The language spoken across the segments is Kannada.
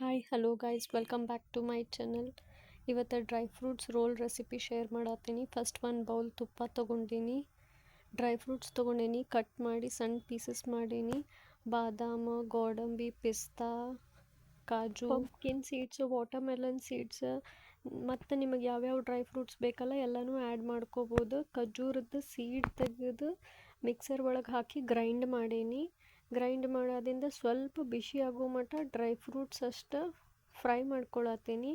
Hi hello guys welcome back to my channel. ಇವತ್ತು dry fruits roll recipe share ಮಾಡತ್ತೀನಿ. ಫಸ್ಟ್ ಒಂದು ಬೌಲ್ ತುಪ್ಪ ತೊಗೊಂಡಿನಿ, ಡ್ರೈ ಫ್ರೂಟ್ಸ್ ತೊಗೊಂಡೀನಿ, ಕಟ್ ಮಾಡಿ ಸಣ್ಣ ಪೀಸಸ್ ಮಾಡೀನಿ. ಬಾದಾಮ್, ಗೋಡಂಬಿ, ಪಿಸ್ತಾ, ಕಾಜು, ಪಂಪ್ಕಿನ್ ಸೀಡ್ಸು, ವಾಟರ್ಮೆಲನ್ ಸೀಡ್ಸ್ ಮತ್ತು ನಿಮಗೆ ಯಾವ್ಯಾವ ಡ್ರೈ ಫ್ರೂಟ್ಸ್ ಬೇಕಲ್ಲ ಎಲ್ಲನೂ ಆ್ಯಡ್ ಮಾಡ್ಕೋಬೋದು. ಖಜೂರದ್ದು ಸೀಡ್ ತೆಗೆದು ಮಿಕ್ಸರ್ ಒಳಗೆ ಹಾಕಿ ಗ್ರೈಂಡ್ ಮಾಡೀನಿ. ಗ್ರೈಂಡ್ ಮಾಡೋದ್ರಿಂದ ಸ್ವಲ್ಪ ಬಿಸಿ ಆಗೋ ಮಟ್ಟ ಡ್ರೈ ಫ್ರೂಟ್ಸ್ ಅಷ್ಟು ಫ್ರೈ ಮಾಡ್ಕೊಳತ್ತೀನಿ.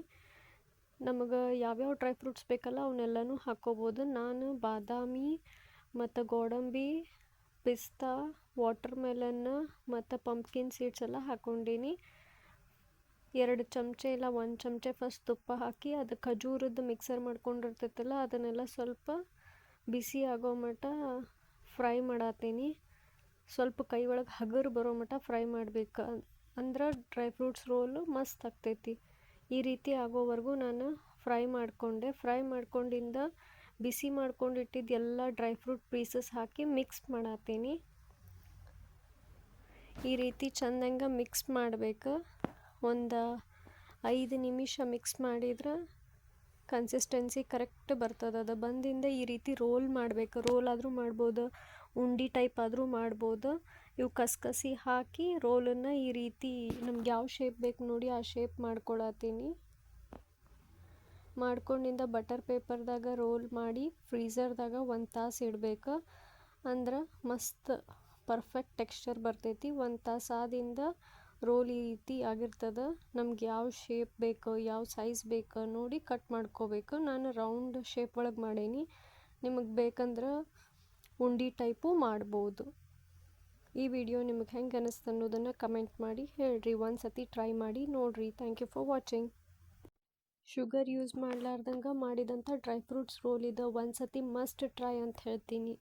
ನಮಗೆ ಯಾವ್ಯಾವ ಡ್ರೈ ಫ್ರೂಟ್ಸ್ ಬೇಕಲ್ಲ ಅವನ್ನೆಲ್ಲನೂ ಹಾಕ್ಕೋಬೋದು. ನಾನು ಬಾದಾಮಿ ಮತ್ತು ಗೋಡಂಬಿ, ಪಿಸ್ತಾ, ವಾಟರ್ಮೆಲನ್ ಮತ್ತು ಪಂಪ್ಕಿನ್ ಸೀಡ್ಸ್ ಎಲ್ಲ ಹಾಕ್ಕೊಂಡೀನಿ. 2 ಚಮಚೆ ಇಲ್ಲ 1 ಚಮಚೆ ಫಸ್ಟ್ ತುಪ್ಪ ಹಾಕಿ ಅದು ಖಜೂರದ್ದು ಮಿಕ್ಸರ್ ಮಾಡ್ಕೊಂಡಿರ್ತೈತಲ್ಲ ಅದನ್ನೆಲ್ಲ ಸ್ವಲ್ಪ ಬಿಸಿ ಆಗೋ ಮಟ್ಟ ಫ್ರೈ ಮಾಡತ್ತೀನಿ. ಸ್ವಲ್ಪ ಕೈ ಒಳಗೆ ಹಗರು ಬರೋ ಮಟ್ಟ ಫ್ರೈ ಮಾಡ್ಬೇಕು, ಅಂದ್ರೆ ಡ್ರೈ ಫ್ರೂಟ್ಸ್ ರೋಲು ಮಸ್ತ್ ಆಗ್ತೈತಿ. ಈ ರೀತಿ ಆಗೋವರೆಗೂ ನಾನು ಫ್ರೈ ಮಾಡ್ಕೊಂಡಿಂದ ಬಿಸಿ ಮಾಡ್ಕೊಂಡಿಟ್ಟಿದ್ದು ಎಲ್ಲ ಡ್ರೈ ಫ್ರೂಟ್ ಪೀಸಸ್ ಹಾಕಿ ಮಿಕ್ಸ್ ಮಾಡತ್ತೀನಿ. ಈ ರೀತಿ ಚಂದಂಗೆ ಮಿಕ್ಸ್ ಮಾಡಬೇಕು. ಒಂದು 5 ನಿಮಿಷ ಮಿಕ್ಸ್ ಮಾಡಿದ್ರೆ ಕನ್ಸಿಸ್ಟೆನ್ಸಿ ಕರೆಕ್ಟ್ ಬರ್ತದೆ. ಅದು ಬಂದಿಂದ ಈ ರೀತಿ ರೋಲ್ ಮಾಡಬೇಕು. ರೋಲ್ ಆದರೂ ಮಾಡ್ಬೋದು, ಉಂಡೆ ಟೈಪ್ ಆದರೂ ಮಾಡ್ಬೋದು. ಇವು ಕಸಿ ಹಾಕಿ ರೋಲನ್ನು ಈ ರೀತಿ ನಮ್ಗೆ ಯಾವ ಶೇಪ್ ಬೇಕು ನೋಡಿ ಆ ಶೇಪ್ ಮಾಡ್ಕೊಳತ್ತೀನಿ. ಮಾಡ್ಕೊಂಡಿಂದ ಬಟರ್ ಪೇಪರ್ದಾಗ ರೋಲ್ ಮಾಡಿ ಫ್ರೀಝರ್ದಾಗ 1 ತಾಸು ಇಡಬೇಕು. ಅಂದ್ರೆ ಮಸ್ತ್ ಪರ್ಫೆಕ್ಟ್ ಟೆಕ್ಸ್ಚರ್ ಬರ್ತೈತಿ. 1 ತಾಸು ಆದಿಂದ ರೋಲ್ ಈ ರೀತಿ ಆಗಿರ್ತದೆ. ನಮ್ಗೆ ಯಾವ ಶೇಪ್ ಬೇಕು, ಯಾವ ಸೈಜ್ ಬೇಕು ನೋಡಿ ಕಟ್ ಮಾಡ್ಕೋಬೇಕು. ನಾನು ರೌಂಡ್ ಶೇಪ್ ಒಳಗೆ ಮಾಡೀನಿ. ನಿಮಗೆ ಬೇಕಂದ್ರೆ ಉಂಡೆ ಟೈಪು ಮಾಡ್ಬೋದು. ಈ ವಿಡಿಯೋ ನಿಮಗೆ ಹೆಂಗೆ ಅನ್ನಿಸ್ತು ಅನ್ನೋದನ್ನು ಕಮೆಂಟ್ ಮಾಡಿ ಹೇಳ್ರಿ. ಒಂದು ಸತಿ ಟ್ರೈ ಮಾಡಿ ನೋಡಿರಿ. Thank you for watching. Sugar use ಮಾಡಲಾರ್ದಂಗೆ ಮಾಡಿದಂಥ ಡ್ರೈ ಫ್ರೂಟ್ಸ್ ರೋಲ್ ಇದು. ಒಂದು ಸತಿ ಮಸ್ಟ್ ಟ್ರೈ ಅಂತ ಹೇಳ್ತೀನಿ.